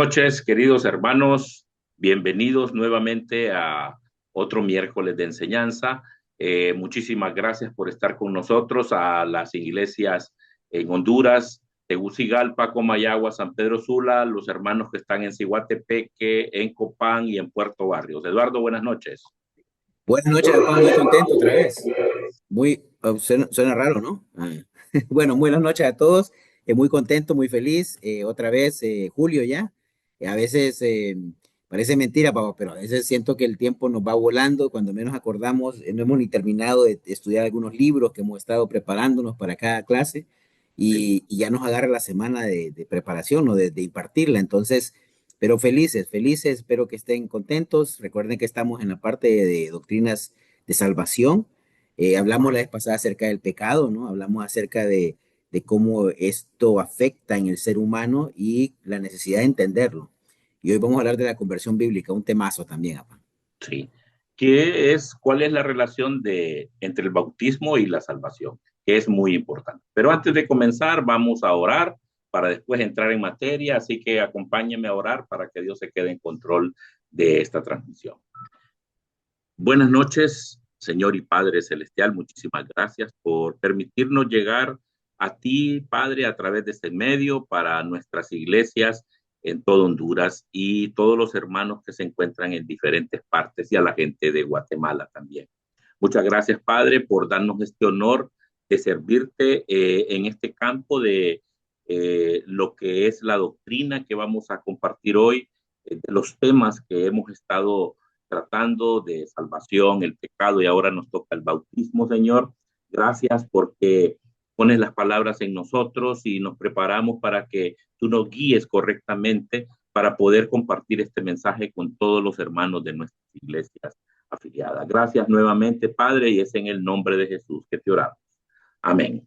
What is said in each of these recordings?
noches, queridos hermanos. Bienvenidos nuevamente a otro miércoles de enseñanza. Muchísimas gracias por estar con nosotros a las iglesias en Honduras, Tegucigalpa, Comayagua, San Pedro Sula, los hermanos que están en Ciguatepeque, en Copán y en Puerto Barrios. Eduardo, buenas noches. Buenas noches, papá, muy contento otra vez. Suena raro, ¿no? Bueno, buenas noches a todos. Muy contento, muy feliz. Otra vez, julio ya. A veces parece mentira, papá, pero a veces siento que el tiempo nos va volando. Cuando menos acordamos, no hemos ni terminado de estudiar algunos libros que hemos estado preparándonos para cada clase Sí. y ya nos agarra la semana de preparación o de impartirla. Entonces, pero felices, felices, espero que estén contentos. Recuerden que estamos en la parte de doctrinas de salvación. Hablamos la vez pasada acerca del pecado, ¿no? Hablamos acerca de cómo esto afecta en el ser humano y la necesidad de entenderlo. Y hoy vamos a hablar de la conversión bíblica, un temazo también, papá. Sí. ¿Cuál es la relación entre el bautismo y la salvación? Que es muy importante. Pero antes de comenzar, vamos a orar para después entrar en materia. Así que acompáñenme a orar para que Dios se quede en control de esta transmisión. Buenas noches, Señor y Padre Celestial. Muchísimas gracias por permitirnos llegar a ti, Padre, a través de este medio para nuestras iglesias en todo Honduras y todos los hermanos que se encuentran en diferentes partes y a la gente de Guatemala también. Muchas gracias, Padre, por darnos este honor de servirte en este campo de lo que es la doctrina que vamos a compartir hoy, de los temas que hemos estado tratando de salvación, el pecado y ahora nos toca el bautismo, Señor. Gracias porque pones las palabras en nosotros y nos preparamos para que tú nos guíes correctamente para poder compartir este mensaje con todos los hermanos de nuestras iglesias afiliadas. Gracias nuevamente, Padre, y es en el nombre de Jesús que te oramos. Amén.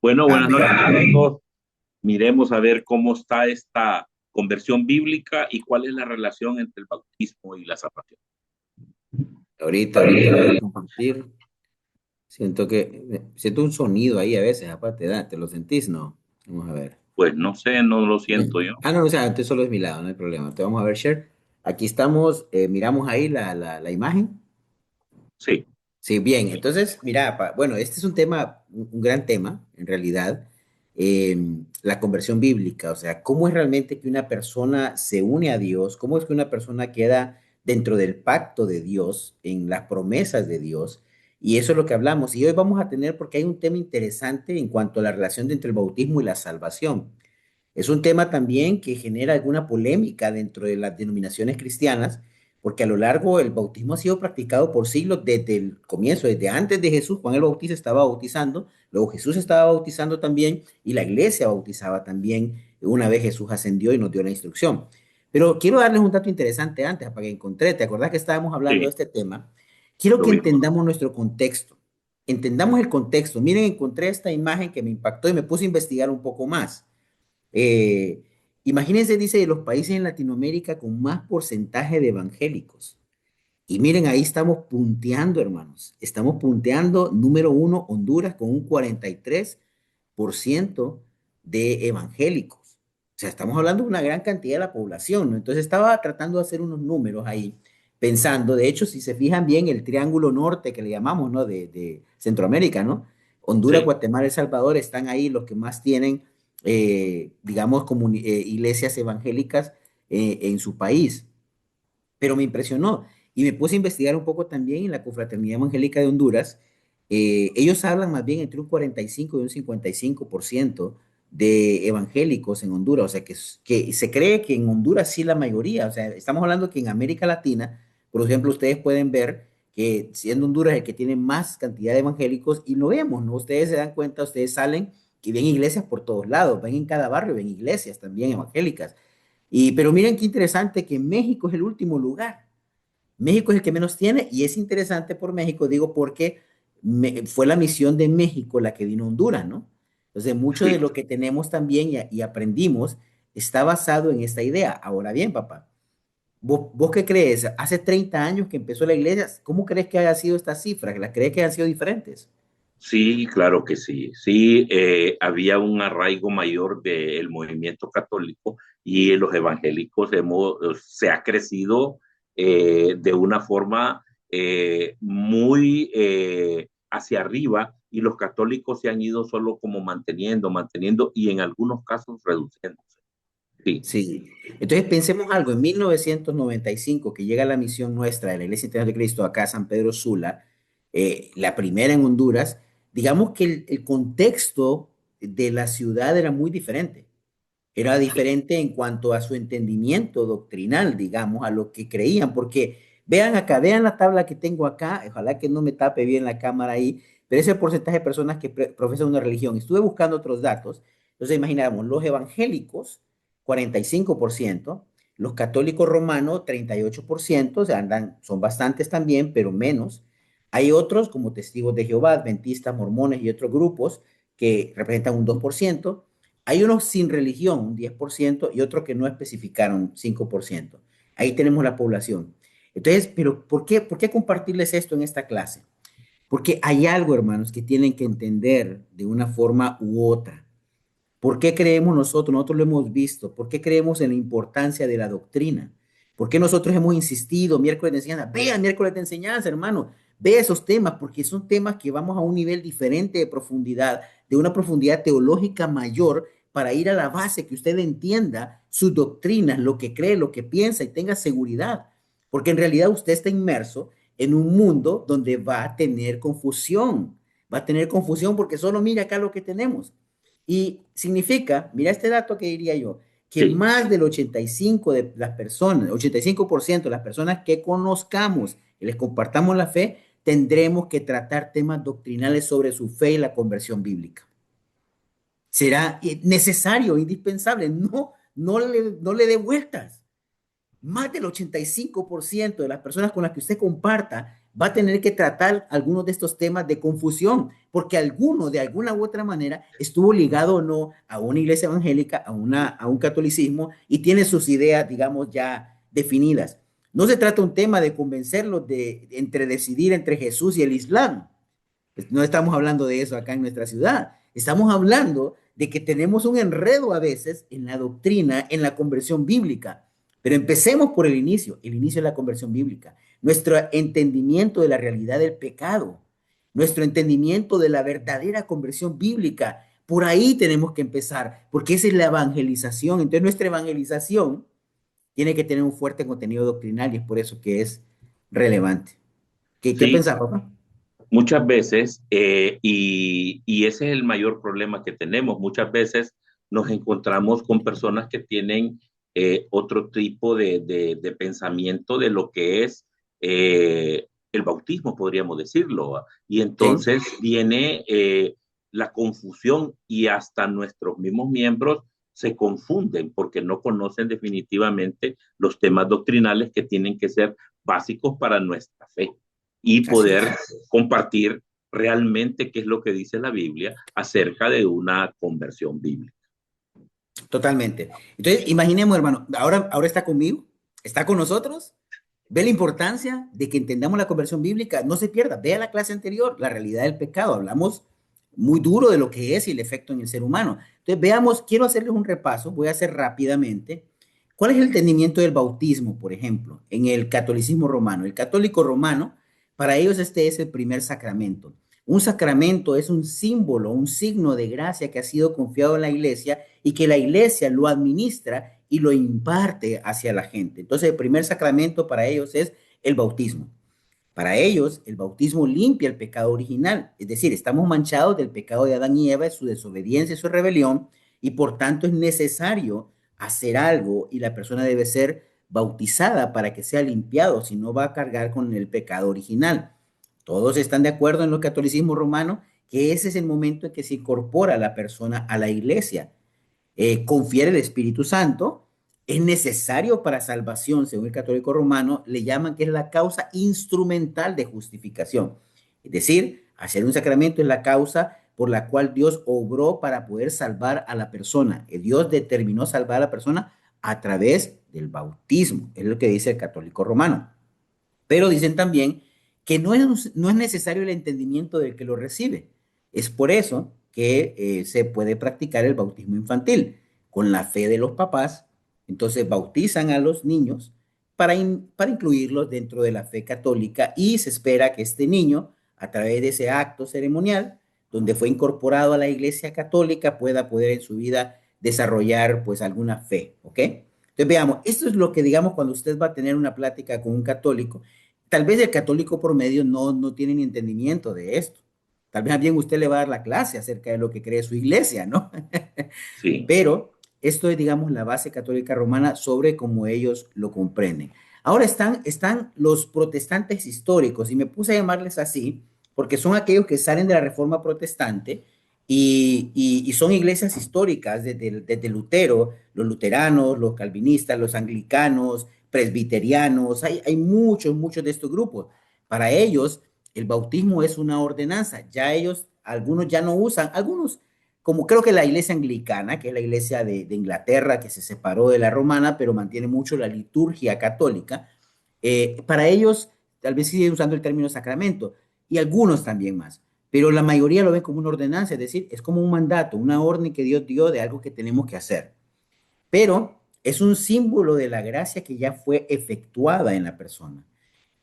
Bueno, buenas Amén. noches a todos. Miremos a ver cómo está esta conversión bíblica y cuál es la relación entre el bautismo y la salvación. Ahorita voy a compartir. Siento un sonido ahí a veces, aparte, ¿te lo sentís? No. Vamos a ver. Pues no sé, no lo siento yo. No, o sea, entonces solo es mi lado, no hay problema. Te vamos a ver, share. Aquí estamos, miramos ahí la imagen. Sí, Sí, bien. Entonces, mira, bueno, este es un tema, un gran tema, en realidad, la conversión bíblica, o sea, cómo es realmente que una persona se une a Dios, cómo es que una persona queda dentro del pacto de Dios, en las promesas de Dios, y eso es lo que hablamos. Y hoy vamos a tener, porque hay un tema interesante en cuanto a la relación entre el bautismo y la salvación. Es un tema también que genera alguna polémica dentro de las denominaciones cristianas, porque a lo largo el bautismo ha sido practicado por siglos desde el comienzo, desde antes de Jesús. Juan el Bautista estaba bautizando, luego Jesús estaba bautizando también y la iglesia bautizaba también una vez Jesús ascendió y nos dio la instrucción. Pero quiero darles un dato interesante antes, para que encontré, ¿te acordás que estábamos hablando de sí, este tema? Quiero lo que vimos. entendamos nuestro contexto, entendamos el contexto. Miren, encontré esta imagen que me impactó y me puse a investigar un poco más. Eh, Imagínense, dice, de los países en Latinoamérica con más porcentaje de evangélicos. Y miren, ahí estamos punteando, hermanos. Estamos punteando, número uno, Honduras con un 43% de evangélicos. O sea, estamos hablando de una gran cantidad de la población, ¿no? Entonces estaba tratando de hacer unos números ahí, pensando, de hecho, si se fijan bien, el triángulo norte que le llamamos, ¿no? De Centroamérica, ¿no? Honduras, Sí, Guatemala, El Salvador están ahí los que más tienen, digamos, iglesias evangélicas en su país. Pero me impresionó y me puse a investigar un poco también en la Confraternidad Evangélica de Honduras. Ellos hablan más bien entre un 45 y un 55% de evangélicos en Honduras, o sea que se cree que en Honduras sí la mayoría, o sea, estamos hablando que en América Latina, por ejemplo, ustedes pueden ver que siendo Honduras el que tiene más cantidad de evangélicos y lo vemos, ¿no? Ustedes se dan cuenta, ustedes salen y ven iglesias por todos lados, ven en cada barrio, ven iglesias también evangélicas. Pero miren qué interesante que México es el último lugar. México es el que menos tiene y es interesante por México, digo, porque fue la misión de México la que vino a Honduras, ¿no? Entonces, mucho de sí. lo que tenemos también y aprendimos está basado en esta idea. Ahora bien, papá, ¿vos qué crees? Hace 30 años que empezó la iglesia, ¿cómo crees que haya sido estas cifras? ¿Las crees que han sido diferentes? Sí, claro que sí. Sí, había un arraigo mayor del movimiento católico y los evangélicos se ha crecido de una forma muy hacia arriba y los católicos se han ido solo como manteniendo y en algunos casos reduciéndose. Sí, Sí. Entonces pensemos algo, en 1995 que llega la misión nuestra de la Iglesia Integral de Cristo acá a San Pedro Sula, la primera en Honduras, digamos que el contexto de la ciudad era muy diferente. Era diferente en cuanto a su entendimiento doctrinal, digamos, a lo que creían, porque vean acá, vean la tabla que tengo acá, ojalá que no me tape bien la cámara ahí, pero es el porcentaje de personas que profesan una religión. Estuve buscando otros datos, entonces imaginamos, los evangélicos, 45%, los católicos romanos, 38%, o sea, andan, son bastantes también, pero menos. Hay otros como testigos de Jehová, adventistas, mormones y otros grupos que representan un 2%. Hay unos sin religión, un 10%, y otros que no especificaron, 5%. Ahí tenemos la población. Entonces, pero por qué compartirles esto en esta clase? Porque hay algo, hermanos, que tienen que entender de una forma u otra. ¿Por qué creemos nosotros? Nosotros lo hemos visto. ¿Por qué creemos en la importancia de la doctrina? ¿Por qué nosotros hemos insistido miércoles de enseñanza? Vea miércoles de enseñanza, hermano. Ve esos temas, porque son temas que vamos a un nivel diferente de profundidad, de una profundidad teológica mayor, para ir a la base, que usted entienda sus doctrinas, lo que cree, lo que piensa y tenga seguridad. Porque en realidad usted está inmerso en un mundo donde va a tener confusión. Va a tener confusión porque solo mira acá lo que tenemos. Y significa, mira este dato que diría yo, que sí. más del 85 de las personas, 85% de las personas que conozcamos y les compartamos la fe, tendremos que tratar temas doctrinales sobre su fe y la conversión bíblica. Será necesario, indispensable, no le dé vueltas. Más del 85% de las personas con las que usted comparta va a tener que tratar algunos de estos temas de confusión, porque alguno de alguna u otra manera estuvo ligado o no a una iglesia evangélica, a un catolicismo y tiene sus ideas, digamos, ya definidas. No se trata un tema de convencerlos entre decidir entre Jesús y el Islam. Pues no estamos hablando de eso acá en nuestra ciudad. Estamos hablando de que tenemos un enredo a veces en la doctrina, en la conversión bíblica. Pero empecemos por el inicio de la conversión bíblica. Nuestro entendimiento de la realidad del pecado, nuestro entendimiento de la verdadera conversión bíblica. Por ahí tenemos que empezar, porque esa es la evangelización. Entonces nuestra evangelización tiene que tener un fuerte contenido doctrinal y es por eso que es relevante. ¿Qué Sí, pensás, papá? muchas veces, y ese es el mayor problema que tenemos, muchas veces nos encontramos con personas que tienen otro tipo de pensamiento de lo que es el bautismo, podríamos decirlo. Y Sí. entonces viene la confusión y hasta nuestros mismos miembros se confunden porque no conocen definitivamente los temas doctrinales que tienen que ser básicos para nuestra fe y Así poder es. compartir realmente qué es lo que dice la Biblia acerca de una conversión bíblica. Totalmente. Entonces, imaginemos, hermano, ahora está conmigo, está con nosotros, ve la importancia de que entendamos la conversión bíblica, no se pierda, vea la clase anterior, la realidad del pecado, hablamos muy duro de lo que es y el efecto en el ser humano. Entonces, veamos, quiero hacerles un repaso, voy a hacer rápidamente. ¿Cuál es el entendimiento del bautismo, por ejemplo, en el catolicismo romano? El católico romano, para ellos este es el primer sacramento. Un sacramento es un símbolo, un signo de gracia que ha sido confiado en la iglesia y que la iglesia lo administra y lo imparte hacia la gente. Entonces, el primer sacramento para ellos es el bautismo. Para ellos, el bautismo limpia el pecado original, es decir, estamos manchados del pecado de Adán y Eva, su desobediencia y su rebelión, y por tanto es necesario hacer algo y la persona debe ser bautizada para que sea limpiado, si no va a cargar con el pecado original. Todos están de acuerdo en el catolicismo romano que ese es el momento en que se incorpora la persona a la iglesia, confiere el Espíritu Santo, es necesario para salvación, según el católico romano, le llaman que es la causa instrumental de justificación. Es decir, hacer un sacramento es la causa por la cual Dios obró para poder salvar a la persona. Dios determinó salvar a la persona a través del bautismo, es lo que dice el católico romano. Pero dicen también que no es necesario el entendimiento del que lo recibe. Es por eso que se puede practicar el bautismo infantil con la fe de los papás. Entonces bautizan a los niños para incluirlos dentro de la fe católica y se espera que este niño, a través de ese acto ceremonial, donde fue incorporado a la Iglesia Católica, pueda poder en su vida desarrollar pues alguna fe, ¿ok? Entonces veamos, esto es lo que digamos cuando usted va a tener una plática con un católico, tal vez el católico promedio no tiene ni entendimiento de esto. Tal vez bien usted le va a dar la clase acerca de lo que cree su iglesia, ¿no? Sí, Pero esto es, digamos, la base católica romana sobre cómo ellos lo comprenden. Ahora están los protestantes históricos, y me puse a llamarles así, porque son aquellos que salen de la reforma protestante y son iglesias históricas desde Lutero, los luteranos, los calvinistas, los anglicanos, presbiterianos, hay muchos de estos grupos. Para ellos, el bautismo es una ordenanza. Ya ellos, algunos ya no usan, algunos como creo que la iglesia anglicana, que es la iglesia de Inglaterra, que se separó de la romana, pero mantiene mucho la liturgia católica, para ellos tal vez siguen usando el término sacramento, y algunos también más, pero la mayoría lo ven como una ordenanza, es decir, es como un mandato, una orden que Dios dio de algo que tenemos que hacer, pero es un símbolo de la gracia que ya fue efectuada en la persona.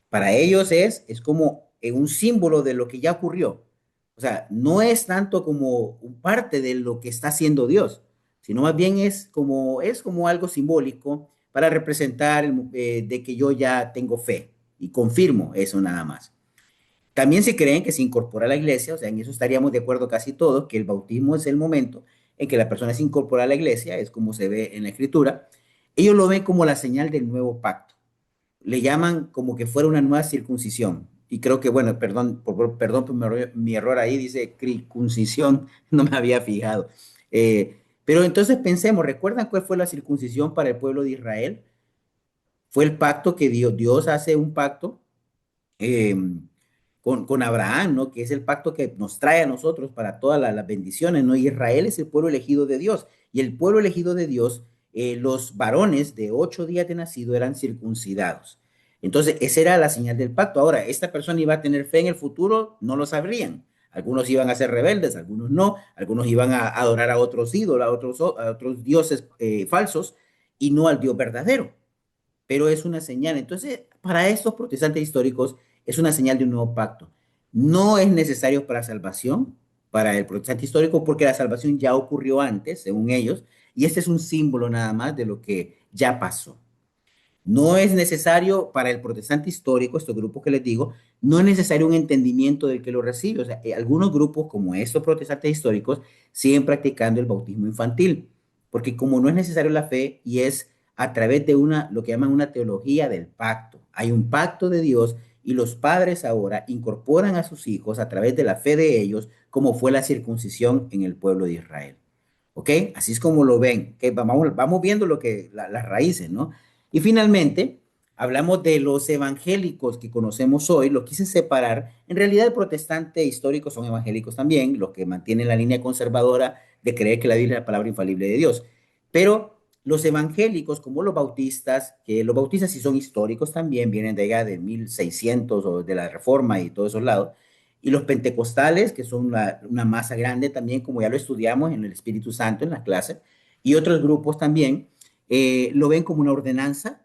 Para ellos es como un símbolo de lo que ya ocurrió. O sea, no es tanto como un parte de lo que está haciendo Dios, sino más bien es como algo simbólico para representar de que yo ya tengo fe y confirmo eso nada más. También se creen que se incorpora a la iglesia, o sea, en eso estaríamos de acuerdo casi todos, que el bautismo es el momento en que la persona se incorpora a la iglesia, es como se ve en la escritura. Ellos lo ven como la señal del nuevo pacto, le llaman como que fuera una nueva circuncisión. Y creo que, bueno, perdón por mi error ahí, dice circuncisión, no me había fijado. Pero entonces pensemos, ¿recuerdan cuál fue la circuncisión para el pueblo de Israel? Fue el pacto que Dios hace un pacto eh, con Abraham, ¿no? Que es el pacto que nos trae a nosotros para todas las bendiciones, ¿no? Y Israel es el pueblo elegido de Dios. Y el pueblo elegido de Dios, los varones de 8 días de nacido eran circuncidados. Entonces, esa era la señal del pacto. Ahora, ¿esta persona iba a tener fe en el futuro? No lo sabrían. Algunos iban a ser rebeldes, algunos no, algunos iban a adorar a otros ídolos, a otros dioses falsos y no al Dios verdadero, pero es una señal. Entonces, para estos protestantes históricos es una señal de un nuevo pacto. No es necesario para salvación, para el protestante histórico, porque la salvación ya ocurrió antes, según ellos, y este es un símbolo nada más de lo que ya pasó. No es necesario para el protestante histórico, estos grupos que les digo, no es necesario un entendimiento del que lo recibe. O sea, algunos grupos, como estos protestantes históricos, siguen practicando el bautismo infantil, porque como no es necesario la fe y es a través de lo que llaman una teología del pacto. Hay un pacto de Dios y los padres ahora incorporan a sus hijos a través de la fe de ellos, como fue la circuncisión en el pueblo de Israel. ¿Ok? Así es como lo ven. Que vamos viendo las raíces, ¿no? Y finalmente, hablamos de los evangélicos que conocemos hoy, lo quise separar. En realidad, el protestante histórico son evangélicos también, los que mantienen la línea conservadora de creer que la Biblia es la palabra infalible de Dios. Pero los evangélicos, como los bautistas, que los bautistas sí son históricos también, vienen de allá de 1600 o de la Reforma y todos esos lados, y los pentecostales, que son una masa grande también, como ya lo estudiamos en el Espíritu Santo en la clase, y otros grupos también, lo ven como una ordenanza,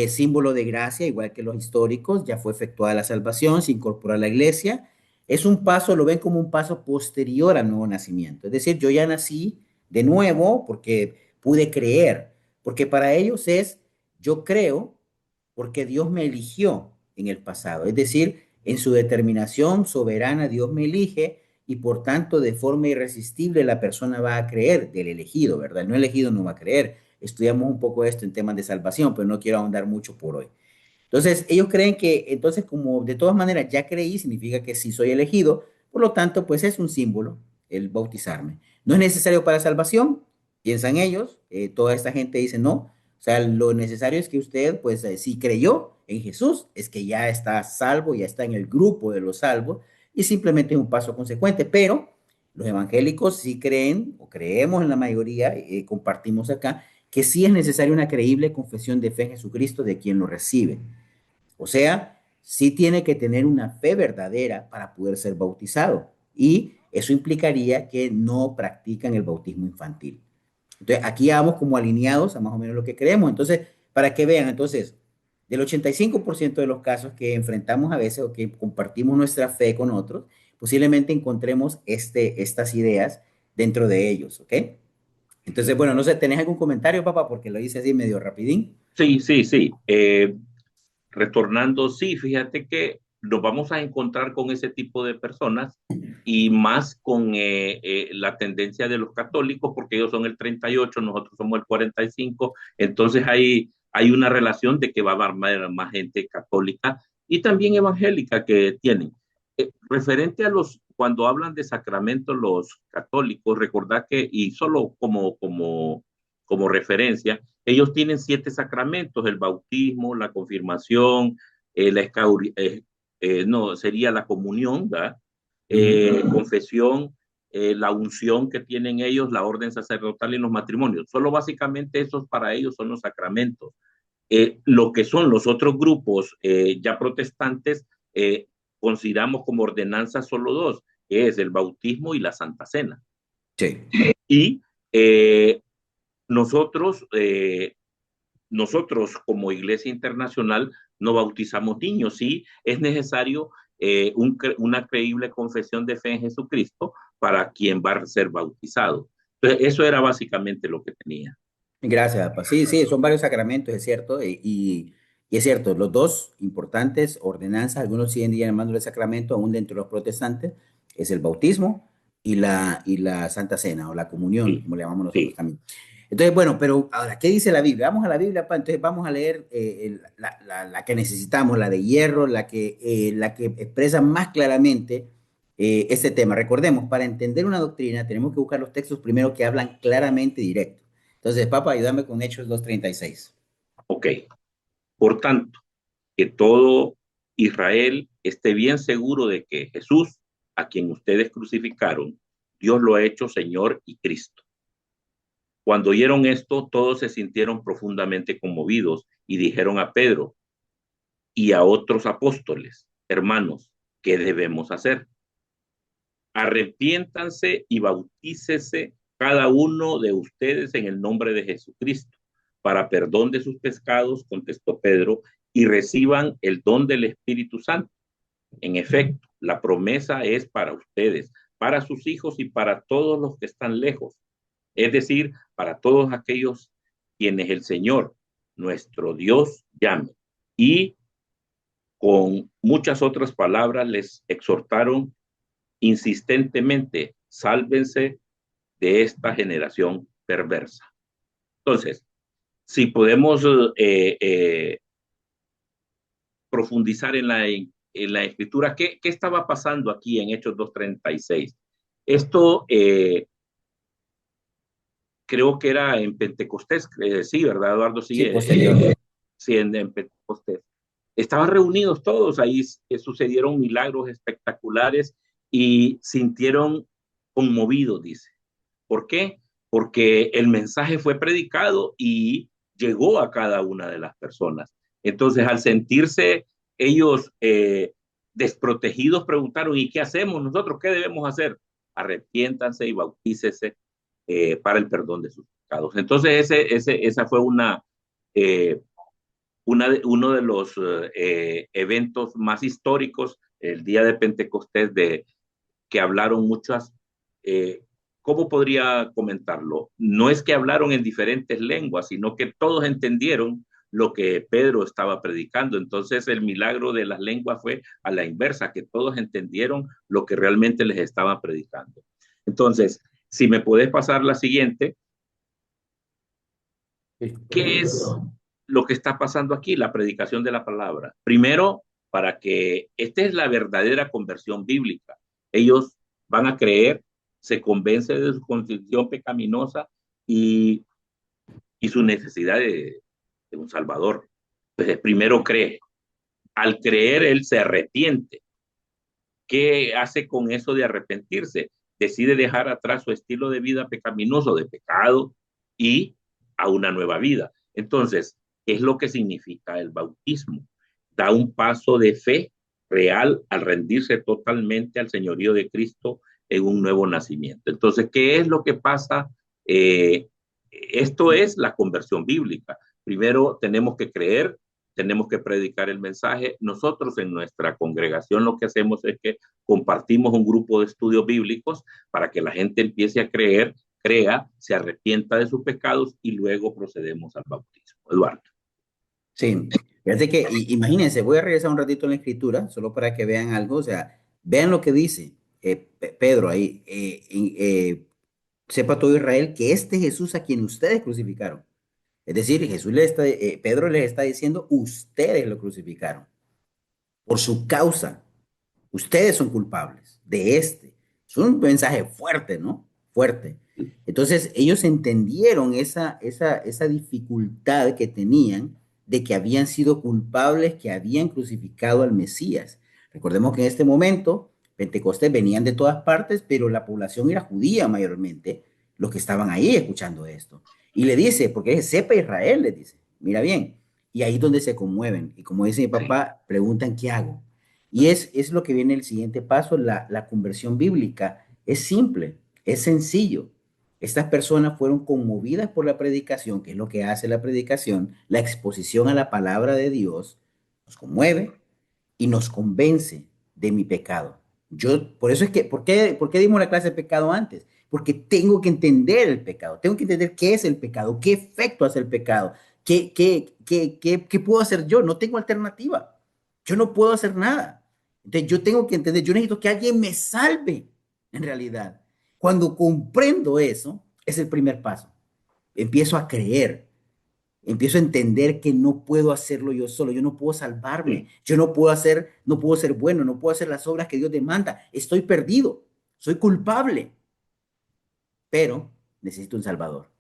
símbolo de gracia, igual que los históricos, ya fue efectuada la salvación, se incorpora a la iglesia, es un paso, lo ven como un paso posterior al nuevo nacimiento, es decir, yo ya nací de nuevo porque pude creer, porque para ellos es, yo creo porque Dios me eligió en el pasado, es decir, en su determinación soberana Dios me elige y por tanto de forma irresistible la persona va a creer del elegido, ¿verdad? El no elegido no va a creer. Estudiamos un poco esto en temas de salvación, pero no quiero ahondar mucho por hoy. Entonces, ellos creen que, entonces, como de todas maneras ya creí, significa que sí soy elegido, por lo tanto, pues es un símbolo el bautizarme. No es necesario para salvación, piensan ellos, toda esta gente dice no, o sea, lo necesario es que usted, pues, si creyó en Jesús, es que ya está salvo, ya está en el grupo de los salvos, y simplemente es un paso consecuente, pero los evangélicos sí creen, o creemos en la mayoría, compartimos acá, que sí es necesaria una creíble confesión de fe en Jesucristo de quien lo recibe. O sea, sí tiene que tener una fe verdadera para poder ser bautizado. Y eso implicaría que no practican el bautismo infantil. Entonces, aquí ya vamos como alineados a más o menos lo que creemos. Entonces, para que vean, entonces, del 85% de los casos que enfrentamos a veces o que compartimos nuestra fe con otros, posiblemente encontremos estas ideas dentro de ellos, ¿ok? Entonces, bueno, no sé, ¿tenés algún comentario, papá? Porque lo hice así medio rapidín. Sí, sí, sí. Retornando, sí, fíjate que nos vamos a encontrar con ese tipo de personas y más con la tendencia de los católicos, porque ellos son el 38, nosotros somos el 45, entonces hay una relación de que va a haber más gente católica y también evangélica que tienen. Referente a cuando hablan de sacramentos los católicos, recordad que, y solo como referencia, ellos tienen 7 sacramentos: el bautismo, la confirmación, la no, sería la comunión, ¿verdad? Ujú. Confesión, la unción que tienen ellos, la orden sacerdotal y los matrimonios. Solo básicamente esos para ellos son los sacramentos. Lo que son los otros grupos ya protestantes, consideramos como ordenanza solo dos, que es el bautismo y la Santa Cena. Sí. Y eh, nosotros, nosotros como Iglesia Internacional no bautizamos niños, sí es necesario una creíble confesión de fe en Jesucristo para quien va a ser bautizado. Entonces, eso era básicamente lo que tenía. Gracias, papá. Sí, sí, son varios sacramentos, es cierto, y es cierto, los dos importantes ordenanzas, algunos siguen llamándole sacramento, aún dentro de los protestantes, es el bautismo y la Santa Cena o la comunión, Sí, como le llamamos nosotros sí. también. Entonces, bueno, pero ahora, ¿qué dice la Biblia? Vamos a la Biblia, papá. Entonces vamos a leer la que necesitamos, la de hierro, la que expresa más claramente este tema. Recordemos, para entender una doctrina tenemos que buscar los textos primero que hablan claramente y directo. Entonces, papá, ayúdame con Hechos 2:36. Ok. Por tanto, que todo Israel esté bien seguro de que Jesús, a quien ustedes crucificaron, Dios lo ha hecho Señor y Cristo. Cuando oyeron esto, todos se sintieron profundamente conmovidos y dijeron a Pedro y a otros apóstoles: hermanos, ¿qué debemos hacer? Arrepiéntanse y bautícese cada uno de ustedes en el nombre de Jesucristo para perdón de sus pecados, contestó Pedro, y reciban el don del Espíritu Santo. En efecto, la promesa es para ustedes, para sus hijos y para todos los que están lejos, es decir, para todos aquellos quienes el Señor, nuestro Dios, llame. Y con muchas otras palabras les exhortaron insistentemente: sálvense de esta generación perversa. Entonces, si podemos profundizar en la escritura, ¿qué estaba pasando aquí en Hechos 2:36? Esto creo que era en Pentecostés, sí, ¿verdad, Eduardo? Sí, Sí, posterior. sí, en Pentecostés. Estaban reunidos todos, ahí sucedieron milagros espectaculares y sintieron conmovidos, dice. ¿Por qué? Porque el mensaje fue predicado y llegó a cada una de las personas. Entonces, al sentirse ellos desprotegidos, preguntaron: ¿y qué hacemos nosotros? ¿Qué debemos hacer? Arrepiéntanse y bautícese para el perdón de sus pecados. Entonces, esa fue eh, uno de los eventos más históricos, el día de Pentecostés, que hablaron muchas, ¿cómo podría comentarlo? No es que hablaron en diferentes lenguas, sino que todos entendieron lo que Pedro estaba predicando. Entonces el milagro de las lenguas fue a la inversa, que todos entendieron lo que realmente les estaba predicando. Entonces, si me puedes pasar la siguiente, ¿qué es lo que está pasando aquí? La predicación de la palabra. Primero, para que esta es la verdadera conversión bíblica. Ellos van a creer, se convencen de su condición pecaminosa y, y su necesidad de un Salvador. Entonces, primero cree. Al creer, él se arrepiente. ¿Qué hace con eso de arrepentirse? Decide dejar atrás su estilo de vida pecaminoso, de pecado, y a una nueva vida. Entonces, ¿qué es lo que significa el bautismo? Da un paso de fe real al rendirse totalmente al señorío de Cristo en un nuevo nacimiento. Entonces, ¿qué es lo que pasa? Eh, Esto es la conversión bíblica. Primero tenemos que creer, tenemos que predicar el mensaje. Nosotros en nuestra congregación lo que hacemos es que compartimos un grupo de estudios bíblicos para que la gente empiece a creer, crea, se arrepienta de sus pecados y luego procedemos al bautismo. Eduardo. Sí, fíjate que, imagínense, voy a regresar un ratito en la escritura, solo para que vean algo, o sea, vean lo que dice Pedro ahí, sepa todo Israel que este Jesús a quien ustedes crucificaron, es decir, Pedro les está diciendo, ustedes lo crucificaron por su causa. Ustedes son culpables de este. Es un mensaje fuerte, ¿no? Fuerte. Entonces, ellos entendieron esa dificultad que tenían de que habían sido culpables, que habían crucificado al Mesías. Recordemos que en este momento, Pentecostés venían de todas partes, pero la población era judía mayormente, los que estaban ahí escuchando esto. Y le dice, porque sepa Israel, le dice, mira bien. Y ahí es donde se conmueven. Y como dice mi Sí, papá, preguntan, ¿qué hago? Y es lo que viene el siguiente paso, la conversión bíblica. Es simple, es sencillo. Estas personas fueron conmovidas por la predicación, que es lo que hace la predicación, la exposición a la palabra de Dios, nos conmueve y nos convence de mi pecado. Por eso es que, por qué dimos la clase de pecado antes? Porque tengo que entender el pecado, tengo que entender qué es el pecado, qué efecto hace el pecado, qué puedo hacer yo, no tengo alternativa, yo no puedo hacer nada. Entonces yo tengo que entender, yo necesito que alguien me salve, en realidad. Cuando comprendo eso, es el primer paso. Empiezo a creer, empiezo a entender que no puedo hacerlo yo solo, yo no puedo salvarme, sí. yo no puedo ser bueno, no puedo hacer las obras que Dios demanda, estoy perdido, soy culpable, pero necesito un salvador.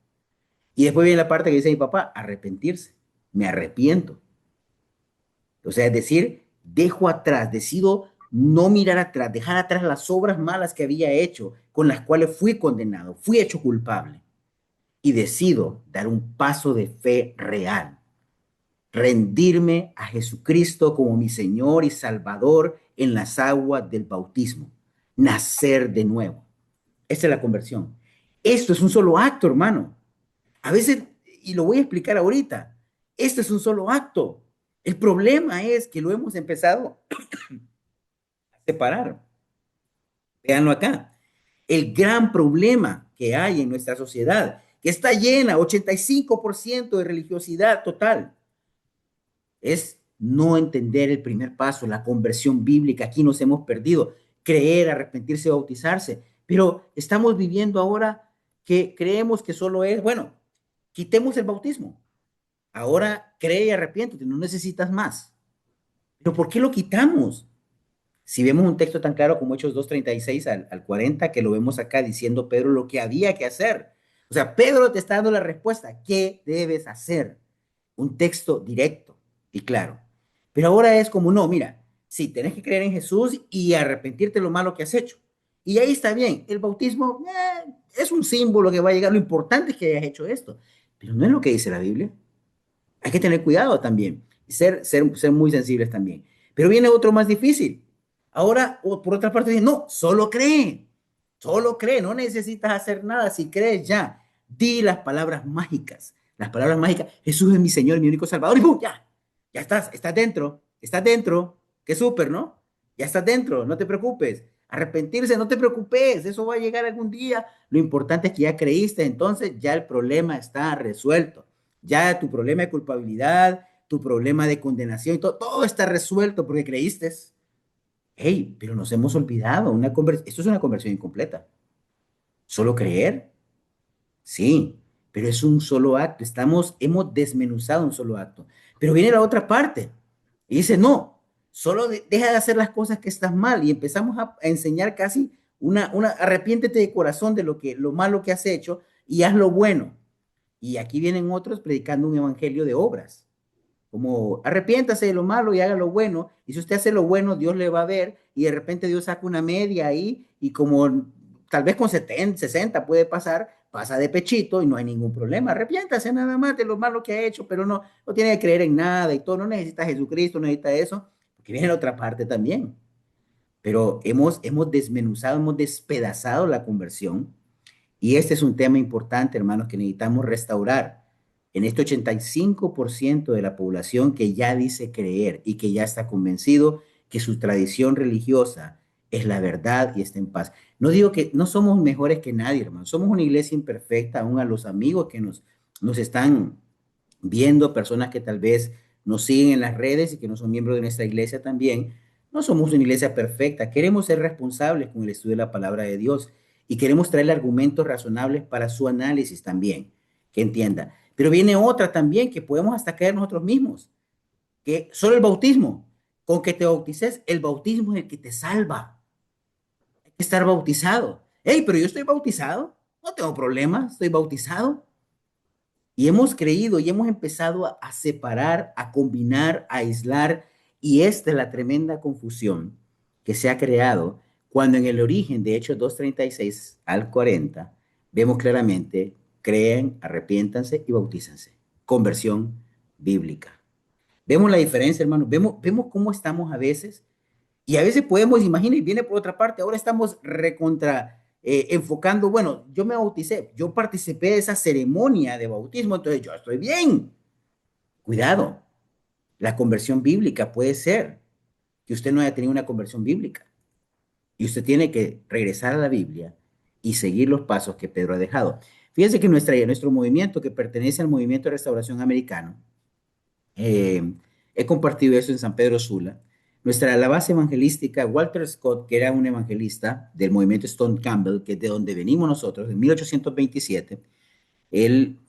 Y después viene la parte que dice mi papá, arrepentirse, me arrepiento. O sea, es decir, dejo atrás, decido no mirar atrás, dejar atrás las obras malas que había hecho, con las cuales fui condenado, fui hecho culpable, y decido dar un paso de fe real, rendirme a Jesucristo como mi Señor y Salvador en las aguas del bautismo, nacer de nuevo. Esta es la conversión. Esto es un solo acto, hermano. A veces, y lo voy a explicar ahorita, este es un solo acto. El problema es que lo hemos empezado a separar. Véanlo acá. El gran problema que hay en nuestra sociedad, que está llena, 85% de religiosidad total, es no entender el primer paso, la conversión bíblica. Aquí nos hemos perdido. Creer, arrepentirse, bautizarse. Pero estamos viviendo ahora que creemos que solo es, bueno, quitemos el bautismo. Ahora cree y arrepiéntete, no necesitas más. Pero ¿por qué lo quitamos? Si vemos un texto tan claro como Hechos 2:36 al 40, que lo vemos acá diciendo Pedro lo que había que hacer. O sea, Pedro te está dando la respuesta. ¿Qué debes hacer? Un texto directo y claro. Pero ahora es como, no, mira, sí, tenés que creer en Jesús y arrepentirte de lo malo que has hecho. Y ahí está bien. El bautismo es un símbolo que va a llegar. Lo importante es que hayas hecho esto. Pero no es lo que dice la Biblia. Hay que tener cuidado también, ser muy sensibles también. Pero viene otro más difícil. Ahora, por otra parte, dice, no, solo cree, no necesitas hacer nada, si crees ya, di las palabras mágicas, Jesús es mi Señor, mi único Salvador, y ¡pum! Ya estás dentro, qué súper, ¿no? Ya estás dentro, no te preocupes, arrepentirse, no te preocupes, eso va a llegar algún día, lo importante es que ya creíste, entonces ya el problema está resuelto. Ya tu problema de culpabilidad, tu problema de condenación, todo está resuelto porque creíste. Hey, pero nos hemos olvidado, esto es una conversión incompleta. ¿Solo creer? Sí, pero es un solo acto. Hemos desmenuzado un solo acto. Pero viene la otra parte y dice, no, solo deja de hacer las cosas que estás mal y empezamos a enseñar casi arrepiéntete de corazón de lo malo que has hecho y haz lo bueno. Y aquí vienen otros predicando un evangelio de obras, como arrepiéntase de lo malo y haga lo bueno, y si usted hace lo bueno, Dios le va a ver, y de repente Dios saca una media ahí, y como tal vez con 70, 60 puede pasar, pasa de pechito y no hay ningún problema, arrepiéntase nada más de lo malo que ha hecho, pero no tiene que creer en nada y todo, no necesita Jesucristo, no necesita eso, porque viene la otra parte también. pero hemos desmenuzado, hemos despedazado la conversión. Y este es un tema importante, hermanos, que necesitamos restaurar. En este 85% de la población que ya dice creer y que ya está convencido que su tradición religiosa es la verdad y está en paz. No digo que no somos mejores que nadie, hermanos. Somos una iglesia imperfecta, aún a los amigos que nos están viendo, personas que tal vez nos siguen en las redes y que no son miembros de nuestra iglesia también. No somos una iglesia perfecta. Queremos ser responsables con el estudio de la palabra de Dios y queremos traerle argumentos razonables para su análisis también, que entienda. Pero viene otra también que podemos hasta caer nosotros mismos, que solo el bautismo, con que te bautices, el bautismo es el que te salva. Hay que estar bautizado. Hey, pero yo estoy bautizado, no tengo problema, estoy bautizado. Y hemos creído y hemos empezado a separar, a combinar, a aislar, y esta es la tremenda confusión que se ha creado cuando en el origen de Hechos 2:36 al 40 vemos claramente, creen, arrepiéntanse y bautízanse. Conversión bíblica. Vemos la diferencia, hermanos, vemos cómo estamos a veces y a veces podemos, imaginar, y viene por otra parte, ahora estamos recontra enfocando, bueno, yo me bauticé, yo participé de esa ceremonia de bautismo, entonces yo estoy bien. Cuidado, la conversión bíblica puede ser que usted no haya tenido una conversión bíblica y usted tiene que regresar a la Biblia y seguir los pasos que Pedro ha dejado. Fíjense que nuestro movimiento, que pertenece al movimiento de restauración americano, eh, he compartido eso en San Pedro Sula. La base evangelística, Walter Scott, que era un evangelista del movimiento Stone Campbell, que es de donde venimos nosotros, en 1827, él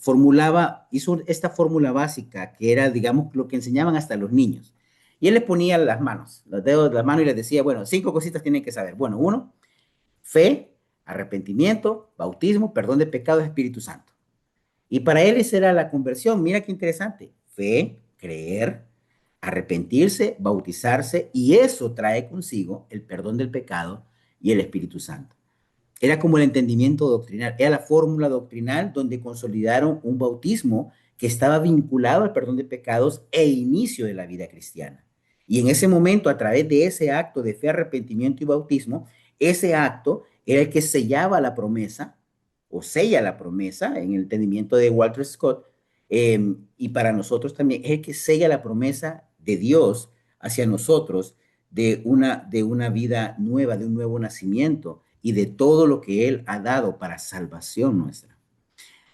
hizo esta fórmula básica, que era, digamos, lo que enseñaban hasta los niños. Y él les ponía las manos, los dedos de las manos y les decía, bueno, 5 cositas tienen que saber. Bueno, uno, fe, arrepentimiento, bautismo, perdón de pecados, Espíritu Santo. Y para él esa era la conversión. Mira qué interesante. Fe, creer, arrepentirse, bautizarse, y eso trae consigo el perdón del pecado y el Espíritu Santo. Era como el entendimiento doctrinal, era la fórmula doctrinal donde consolidaron un bautismo que estaba vinculado al perdón de pecados e inicio de la vida cristiana. Y en ese momento, a través de ese acto de fe, arrepentimiento y bautismo, ese acto era el que sellaba la promesa o sella la promesa en el entendimiento de Walter Scott, y para nosotros también es el que sella la promesa de Dios hacia nosotros de una vida nueva, de un nuevo nacimiento y de todo lo que Él ha dado para salvación nuestra.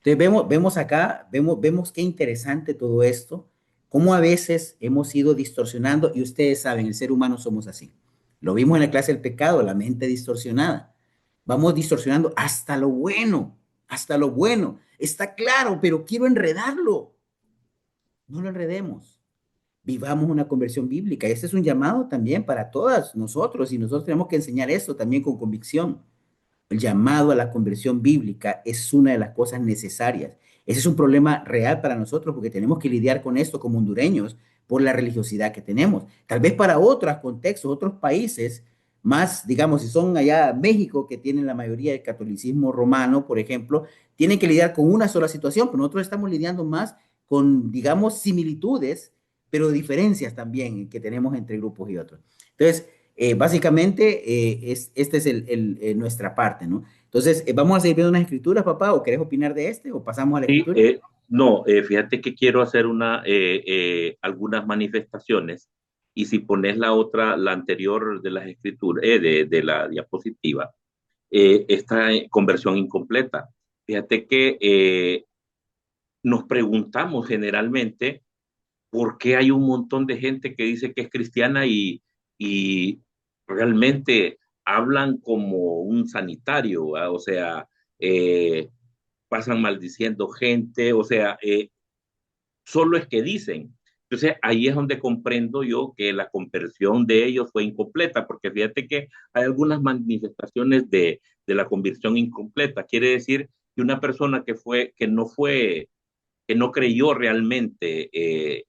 Entonces vemos acá, vemos qué interesante todo esto, cómo a veces hemos ido distorsionando, y ustedes saben, el ser humano somos así. Lo vimos en la clase del pecado, la mente distorsionada. Vamos distorsionando hasta lo bueno, hasta lo bueno. Está claro, pero quiero enredarlo. No lo enredemos. Vivamos una conversión bíblica. Ese es un llamado también para todas nosotros y nosotros tenemos que enseñar esto también con convicción. El llamado a la conversión bíblica es una de las cosas necesarias. Ese es un problema real para nosotros porque tenemos que lidiar con esto como hondureños por la religiosidad que tenemos. Tal vez para otros contextos, otros países, más, digamos, si son allá México, que tienen la mayoría del catolicismo romano, por ejemplo, tienen que lidiar con una sola situación, pero nosotros estamos lidiando más con, digamos, similitudes, pero diferencias también que tenemos entre grupos y otros. Entonces, básicamente, esta es nuestra parte, ¿no? Entonces, ¿vamos a seguir viendo unas escrituras, papá? ¿O querés opinar de este? ¿O pasamos a la Sí, escritura? no, fíjate que quiero hacer algunas manifestaciones y si pones la otra, la anterior de las escrituras, de la diapositiva, esta conversión incompleta. Fíjate que nos preguntamos generalmente por qué hay un montón de gente que dice que es cristiana y realmente hablan como un sanitario, ¿va? O sea, eh, pasan maldiciendo gente, o sea, solo es que dicen. Entonces ahí es donde comprendo yo que la conversión de ellos fue incompleta, porque fíjate que hay algunas manifestaciones de la conversión incompleta. Quiere decir que una persona que no creyó realmente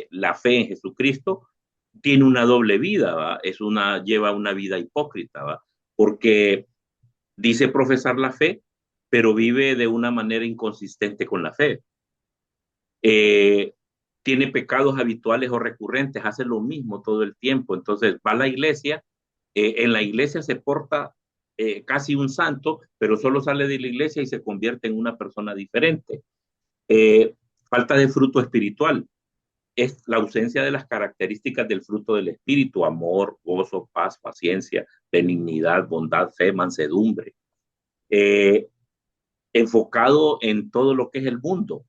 la fe en Jesucristo, tiene una doble vida, ¿va? Lleva una vida hipócrita, ¿va? Porque dice profesar la fe, pero vive de una manera inconsistente con la fe. Eh, Tiene pecados habituales o recurrentes, hace lo mismo todo el tiempo, entonces va a la iglesia, En la iglesia se porta casi un santo, pero solo sale de la iglesia y se convierte en una persona diferente. Eh, Falta de fruto espiritual es la ausencia de las características del fruto del espíritu: amor, gozo, paz, paciencia, benignidad, bondad, fe, mansedumbre. Eh, Enfocado en todo lo que es el mundo.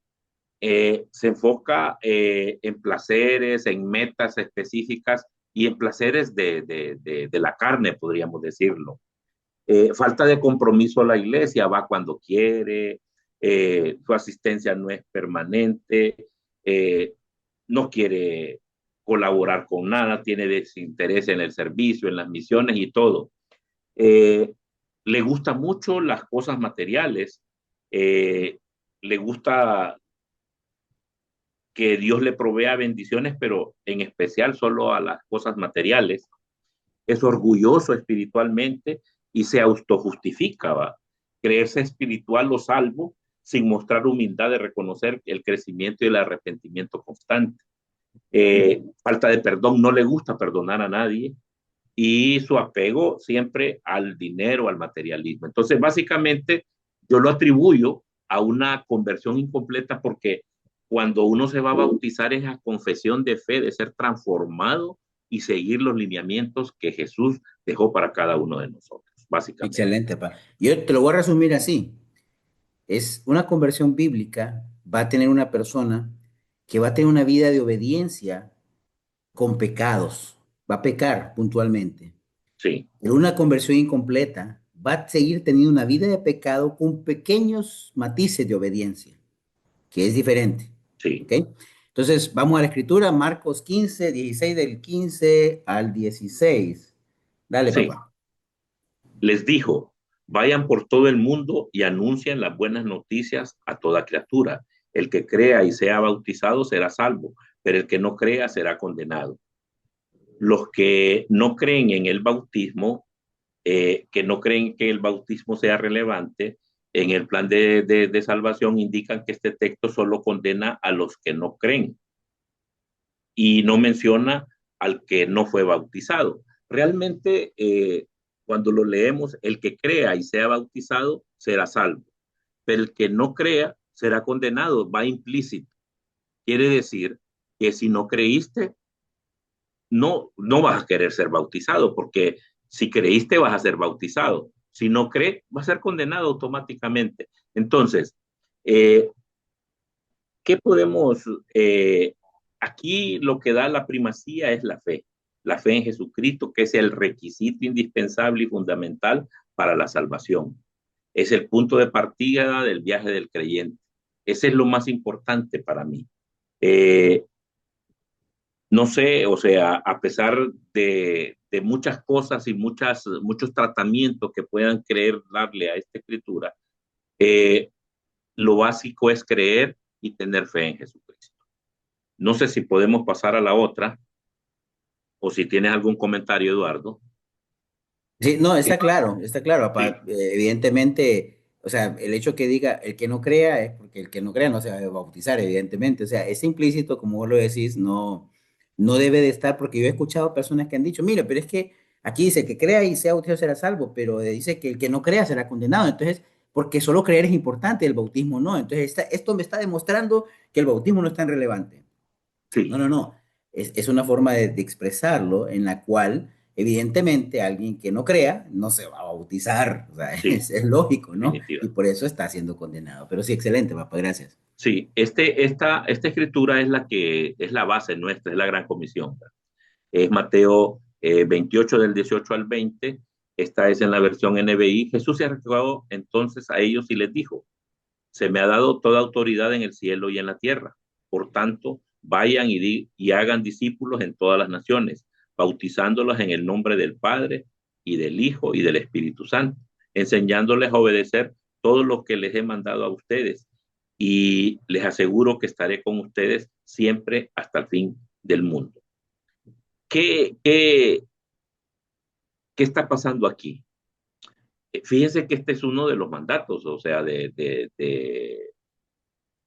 Se enfoca en placeres, en metas específicas y en placeres de la carne, podríamos decirlo. Falta de compromiso a la iglesia, va cuando quiere, su asistencia no es permanente, eh, no quiere colaborar con nada, tiene desinterés en el servicio, en las misiones y todo. Eh, Le gusta mucho las cosas materiales, eh, le gusta que Dios le provea bendiciones, pero en especial solo a las cosas materiales. Es orgulloso espiritualmente y se autojustifica, ¿va? Creerse espiritual o salvo sin mostrar humildad de reconocer el crecimiento y el arrepentimiento constante. Falta de perdón, no le gusta perdonar a nadie, y su apego siempre al dinero, al materialismo. Entonces, básicamente, yo lo atribuyo a una conversión incompleta, porque cuando uno se va a bautizar es a confesión de fe, de ser transformado y seguir los lineamientos que Jesús dejó para cada uno de nosotros, básicamente. Excelente, pa. Yo te lo voy a resumir así. Es una conversión bíblica, va a tener una persona que va a tener una vida de obediencia con pecados, va a pecar puntualmente. Sí, Pero una conversión incompleta va a seguir teniendo una vida de pecado con pequeños matices de obediencia, que es diferente. sí, ¿Ok? Entonces, vamos a la escritura, Marcos 15, 16 del 15 al 16. Dale, sí. papá. Les dijo: vayan por todo el mundo y anuncien las buenas noticias a toda criatura. El que crea y sea bautizado será salvo, pero el que no crea será condenado. Los que no creen en el bautismo, que no creen que el bautismo sea relevante en el plan de salvación, indican que este texto solo condena a los que no creen y no menciona al que no fue bautizado. Realmente, cuando lo leemos, el que crea y sea bautizado será salvo, pero el que no crea será condenado, va implícito. Quiere decir que si no creíste, no vas a querer ser bautizado, porque si creíste vas a ser bautizado. Si no cree, va a ser condenado automáticamente. Entonces, eh, ¿qué podemos? Aquí lo que da la primacía es la fe en Jesucristo, que es el requisito indispensable y fundamental para la salvación. Es el punto de partida del viaje del creyente. Ese es lo más importante para mí. Eh, no sé, o sea, a pesar de muchas cosas y muchos tratamientos que puedan creer darle a esta escritura, eh, lo básico es creer y tener fe en Jesucristo. No sé si podemos pasar a la otra o si tienes algún comentario, Eduardo. Sí, no, Eh, está claro, Sí, papá. Evidentemente, o sea, el hecho que diga el que no crea es porque el que no crea no se va a bautizar, evidentemente. O sea, es implícito, como vos lo decís, no, no debe de estar, porque yo he escuchado personas que han dicho, mira, pero es que aquí dice que crea y sea bautizado será salvo, pero dice que el que no crea será condenado. Entonces, porque solo creer es importante, el bautismo no. Entonces, esto me está demostrando que el bautismo no es tan relevante. No, sí, no, no. Es una forma de expresarlo en la cual, evidentemente, alguien que no crea no se va a bautizar. O sea, sí, es lógico, ¿no? Y definitiva. por eso está siendo condenado. Pero sí, excelente, papá, gracias. Sí, esta escritura es la que es la base nuestra, es la gran comisión. Es Mateo 28 del 18 al 20. Esta es en la versión NBI. Jesús se acercó entonces a ellos y les dijo: se me ha dado toda autoridad en el cielo y en la tierra. Por tanto, vayan y hagan discípulos en todas las naciones, bautizándolos en el nombre del Padre y del Hijo y del Espíritu Santo, enseñándoles a obedecer todo lo que les he mandado a ustedes. Y les aseguro que estaré con ustedes siempre hasta el fin del mundo. ¿Qué, qué, qué está pasando aquí? Fíjense que este es uno de los mandatos, o sea, de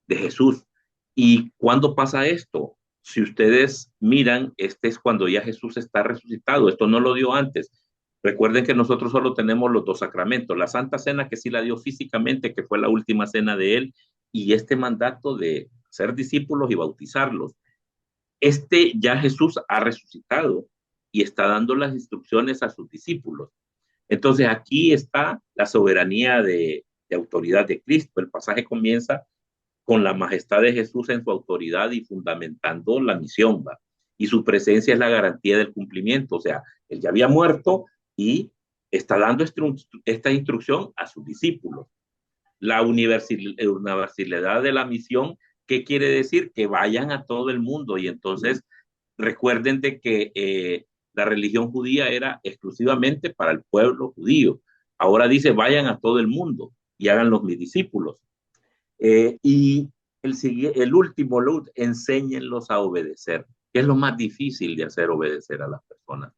Jesús. ¿Y cuándo pasa esto? Si ustedes miran, este es cuando ya Jesús está resucitado. Esto no lo dio antes. Recuerden que nosotros solo tenemos los dos sacramentos, la Santa Cena que sí la dio físicamente, que fue la última cena de él, y este mandato de ser discípulos y bautizarlos. Este ya Jesús ha resucitado y está dando las instrucciones a sus discípulos. Entonces aquí está la soberanía de autoridad de Cristo. El pasaje comienza con la majestad de Jesús en su autoridad y fundamentando la misión, ¿va? Y su presencia es la garantía del cumplimiento. O sea, él ya había muerto y está dando esta instrucción a sus discípulos. La universalidad de la misión, ¿qué quiere decir? Que vayan a todo el mundo. Y entonces recuerden de que la religión judía era exclusivamente para el pueblo judío. Ahora dice, vayan a todo el mundo y háganlos mis discípulos. Y el último, enséñenlos a obedecer, que es lo más difícil de hacer obedecer a las personas.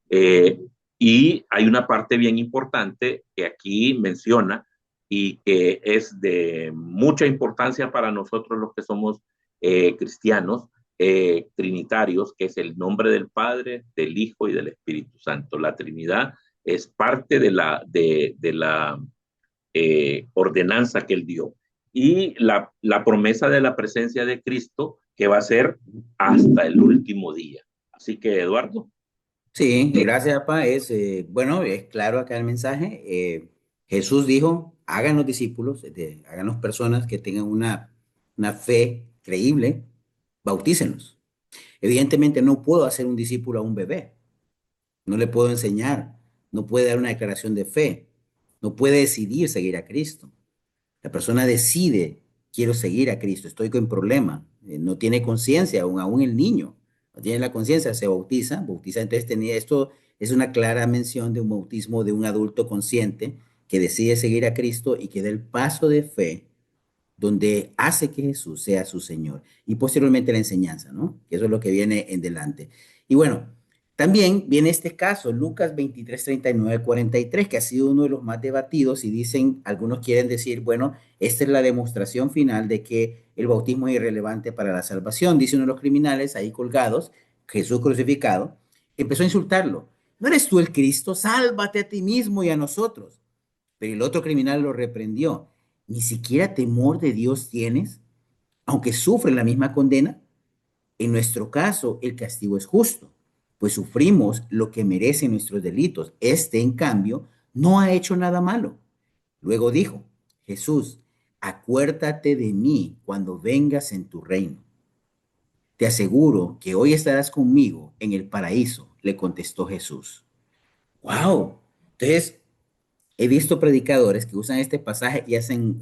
Eh, y hay una parte bien importante que aquí menciona y que es de mucha importancia para nosotros los que somos cristianos, trinitarios, que es el nombre del Padre, del Hijo y del Espíritu Santo. La Trinidad es parte de la ordenanza que él dio. Y la promesa de la presencia de Cristo que va a ser hasta el último día. Así que, Eduardo. Sí, gracias, papá. Bueno, es claro acá el mensaje. Jesús dijo, háganos discípulos, háganos personas que tengan una fe creíble, bautícenlos. Evidentemente no puedo hacer un discípulo a un bebé, no le puedo enseñar, no puede dar una declaración de fe, no puede decidir seguir a Cristo. La persona decide, quiero seguir a Cristo, estoy con problema, no tiene conciencia, aún el niño, no tiene la conciencia, se bautiza, entonces esto es una clara mención de un bautismo de un adulto consciente que decide seguir a Cristo y que da el paso de fe donde hace que Jesús sea su Señor. Y posteriormente la enseñanza, ¿no? Que eso es lo que viene en delante. Y bueno, también viene este caso, Lucas 23, 39, 43, que ha sido uno de los más debatidos y dicen, algunos quieren decir, bueno, esta es la demostración final de que el bautismo es irrelevante para la salvación. Dice uno de los criminales ahí colgados, Jesús crucificado, empezó a insultarlo. ¿No eres tú el Cristo? Sálvate a ti mismo y a nosotros. Pero el otro criminal lo reprendió. ¿Ni siquiera temor de Dios tienes, aunque sufre la misma condena? En nuestro caso, el castigo es justo, pues sufrimos lo que merecen nuestros delitos. Este, en cambio, no ha hecho nada malo. Luego dijo, Jesús, acuérdate de mí cuando vengas en tu reino. Te aseguro que hoy estarás conmigo en el paraíso, le contestó Jesús. ¡Wow! Entonces, he visto predicadores que usan este pasaje y hacen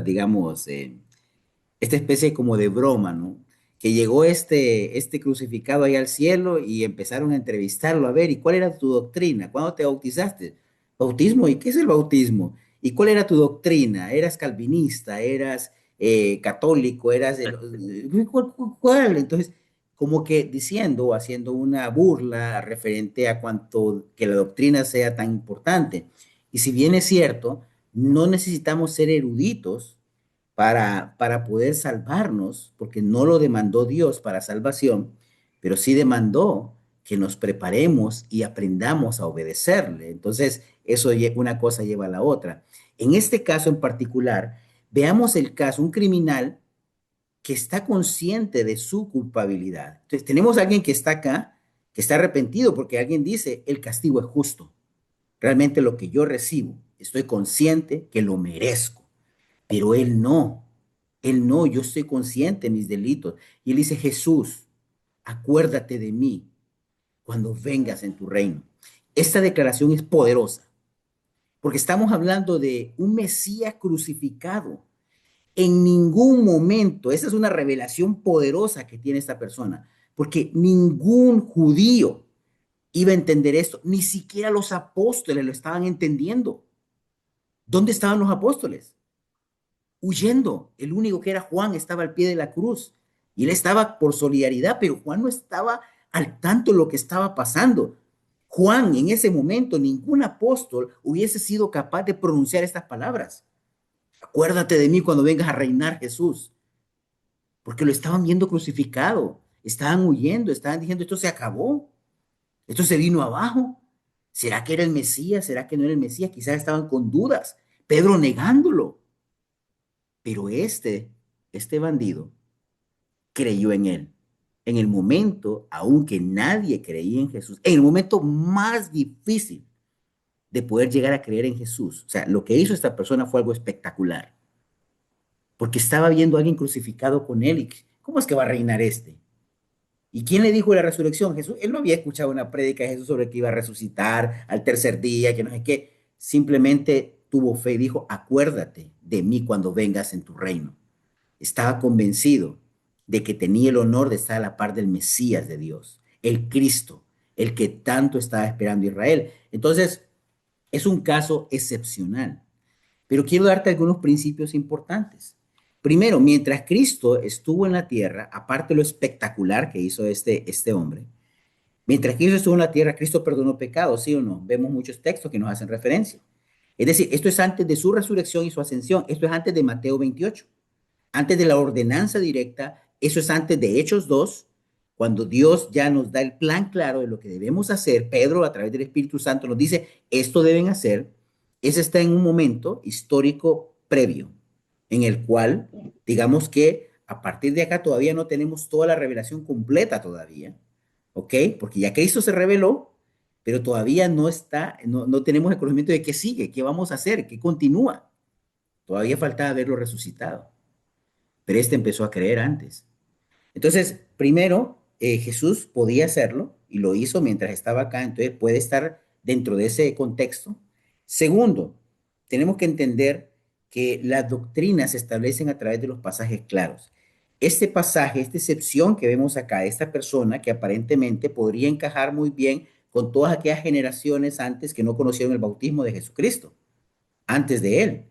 digamos, esta especie como de broma, ¿no? Que llegó este crucificado ahí al cielo y empezaron a entrevistarlo, a ver, ¿y cuál era tu doctrina? ¿Cuándo te bautizaste? ¿Bautismo? ¿Y qué es el bautismo? ¿Y cuál era tu doctrina? ¿Eras calvinista? ¿Eras católico? ¿Cuál? Entonces, como que diciendo o haciendo una burla referente a cuanto que la doctrina sea tan importante. Y si bien es cierto, no necesitamos ser eruditos para poder salvarnos, porque no lo demandó Dios para salvación, pero sí demandó que nos preparemos y aprendamos a obedecerle. Entonces, una cosa lleva a la otra. En este caso en particular, veamos el caso, un criminal que está consciente de su culpabilidad. Entonces, tenemos a alguien que está acá, que está arrepentido porque alguien dice, el castigo es justo. Realmente lo que yo recibo, estoy consciente que lo merezco. Pero él no, yo estoy consciente de mis delitos. Y él dice, Jesús, acuérdate de mí cuando vengas en tu reino. Esta declaración es poderosa, porque estamos hablando de un Mesías crucificado. En ningún momento, esa es una revelación poderosa que tiene esta persona, porque ningún judío iba a entender esto, ni siquiera los apóstoles lo estaban entendiendo. ¿Dónde estaban los apóstoles? Huyendo. El único que era Juan estaba al pie de la cruz y él estaba por solidaridad, pero Juan no estaba al tanto de lo que estaba pasando. Juan, en ese momento, ningún apóstol hubiese sido capaz de pronunciar estas palabras. Acuérdate de mí cuando vengas a reinar, Jesús, porque lo estaban viendo crucificado, estaban huyendo, estaban diciendo, esto se acabó, esto se vino abajo. ¿Será que era el Mesías? ¿Será que no era el Mesías? Quizás estaban con dudas. Pedro negándolo. Pero este bandido, creyó en él. En el momento, aunque nadie creía en Jesús, en el momento más difícil de poder llegar a creer en Jesús. O sea, lo que hizo esta persona fue algo espectacular, porque estaba viendo a alguien crucificado con él y ¿cómo es que va a reinar este? ¿Y quién le dijo de la resurrección? Jesús, él no había escuchado una prédica de Jesús sobre que iba a resucitar al tercer día, que no sé qué. Simplemente tuvo fe y dijo, acuérdate de mí cuando vengas en tu reino. Estaba convencido de que tenía el honor de estar a la par del Mesías de Dios, el Cristo, el que tanto estaba esperando Israel. Entonces, es un caso excepcional, pero quiero darte algunos principios importantes. Primero, mientras Cristo estuvo en la tierra, aparte de lo espectacular que hizo este hombre, mientras Cristo estuvo en la tierra, Cristo perdonó pecados, ¿sí o no? Vemos muchos textos que nos hacen referencia. Es decir, esto es antes de su resurrección y su ascensión, esto es antes de Mateo 28, antes de la ordenanza directa, eso es antes de Hechos 2, cuando Dios ya nos da el plan claro de lo que debemos hacer. Pedro, a través del Espíritu Santo, nos dice, esto deben hacer. Ese está en un momento histórico previo, en el cual, digamos que a partir de acá todavía no tenemos toda la revelación completa todavía, ¿ok? Porque ya Cristo se reveló, pero todavía no está, no tenemos el conocimiento de qué sigue, qué vamos a hacer, qué continúa. Todavía faltaba verlo resucitado, pero este empezó a creer antes. Entonces, primero, Jesús podía hacerlo y lo hizo mientras estaba acá, entonces puede estar dentro de ese contexto. Segundo, tenemos que entender que las doctrinas se establecen a través de los pasajes claros. Este pasaje, esta excepción que vemos acá, esta persona que aparentemente podría encajar muy bien con todas aquellas generaciones antes que no conocieron el bautismo de Jesucristo, antes de él.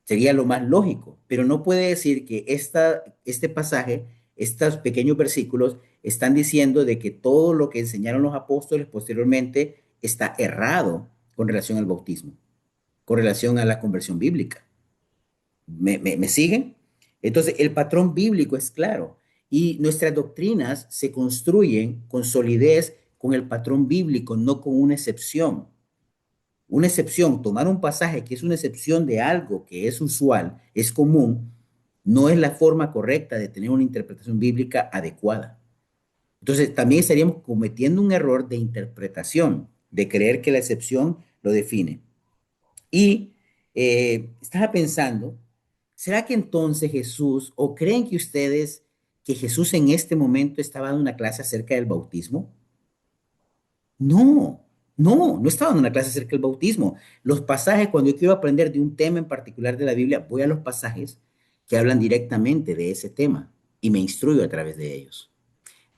Sería lo más lógico, pero no puede decir que este pasaje, estos pequeños versículos, están diciendo de que todo lo que enseñaron los apóstoles posteriormente está errado con relación al bautismo, con relación a la conversión bíblica. ¿Me siguen? Entonces, el patrón bíblico es claro y nuestras doctrinas se construyen con solidez con el patrón bíblico, no con una excepción. Una excepción, tomar un pasaje que es una excepción de algo que es usual, es común, no es la forma correcta de tener una interpretación bíblica adecuada. Entonces, también estaríamos cometiendo un error de interpretación, de creer que la excepción lo define. Y estaba pensando, ¿será que entonces Jesús, o creen que ustedes que Jesús en este momento estaba dando una clase acerca del bautismo? No, no estaba en una clase acerca del bautismo. Los pasajes, cuando yo quiero aprender de un tema en particular de la Biblia, voy a los pasajes que hablan directamente de ese tema y me instruyo a través de ellos.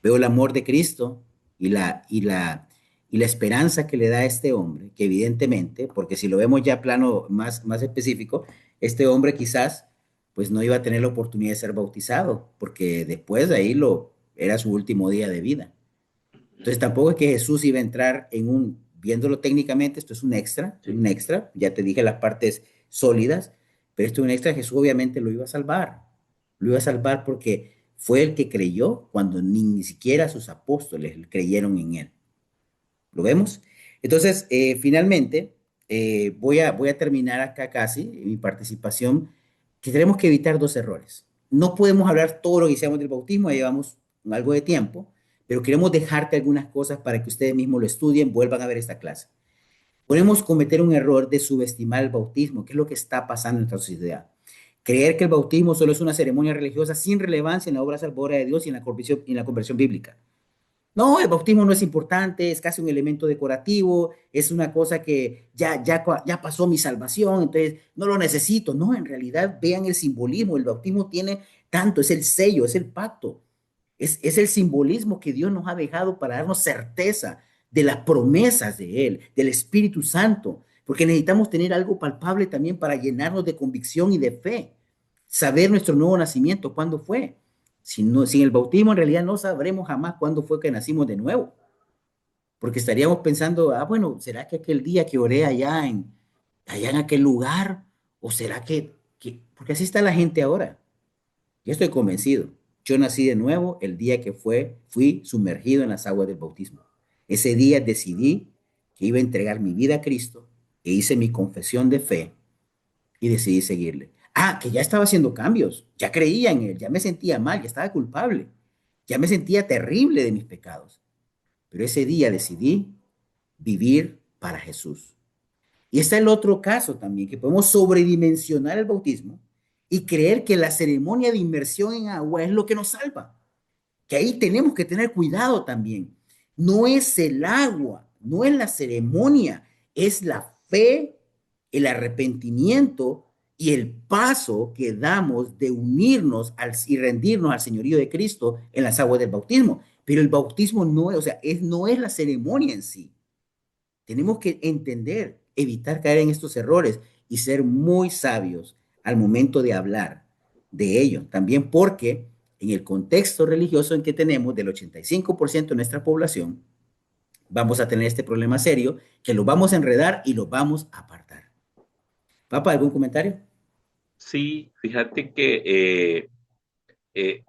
Veo el amor de Cristo y la esperanza que le da a este hombre, que evidentemente, porque si lo vemos ya a plano más específico, este hombre quizás pues no iba a tener la oportunidad de ser bautizado, porque después de ahí era su último día de vida. Entonces tampoco es que Jesús iba a entrar viéndolo técnicamente, esto es Sí. un extra, ya te dije las partes sólidas, pero esto es un extra, Jesús obviamente lo iba a salvar porque fue el que creyó cuando ni siquiera sus apóstoles creyeron en él. ¿Lo vemos? Entonces, finalmente, voy a terminar acá casi mi participación, que tenemos que evitar dos errores. No podemos hablar todo lo que hicimos del bautismo, ya llevamos algo de tiempo, pero queremos dejarte algunas cosas para que ustedes mismos lo estudien, vuelvan a ver esta clase. Podemos cometer un error de subestimar el bautismo, que es lo que está pasando en nuestra sociedad. Creer que el bautismo solo es una ceremonia religiosa sin relevancia en la obra salvadora de Dios y en la conversión bíblica. No, el bautismo no es importante, es casi un elemento decorativo, es una cosa que ya pasó mi salvación, entonces no lo necesito. No, en realidad vean el simbolismo, el bautismo tiene tanto, es el sello, es el pacto, es el simbolismo que Dios nos ha dejado para darnos certeza de las promesas de Él, del Espíritu Santo, porque necesitamos tener algo palpable también para llenarnos de convicción y de fe, saber nuestro nuevo nacimiento, cuándo fue. Sin el bautismo en realidad no sabremos jamás cuándo fue que nacimos de nuevo, porque estaríamos pensando, bueno, ¿será que aquel día que oré allá en aquel lugar? ¿O será porque así está la gente ahora? Yo estoy convencido. Yo nací de nuevo el día que fui sumergido en las aguas del bautismo. Ese día decidí que iba a entregar mi vida a Cristo, e hice mi confesión de fe y decidí seguirle. Ah, que ya estaba haciendo cambios, ya creía en él, ya me sentía mal, ya estaba culpable, ya me sentía terrible de mis pecados. Pero ese día decidí vivir para Jesús. Y está el otro caso también, que podemos sobredimensionar el bautismo y creer que la ceremonia de inmersión en agua es lo que nos salva. Que ahí tenemos que tener cuidado también. No es el agua, no es la ceremonia, es la fe, el arrepentimiento y el paso que damos de unirnos y rendirnos al señorío de Cristo en las aguas del bautismo. Pero el bautismo no es, o sea, no es la ceremonia en sí. Tenemos que entender, evitar caer en estos errores y ser muy sabios al momento de hablar de ello. También porque en el contexto religioso en que tenemos, del 85% de nuestra población, vamos a tener este problema serio que lo vamos a enredar y lo vamos a apartar. Papá, ¿algún comentario? Sí, fíjate que eh,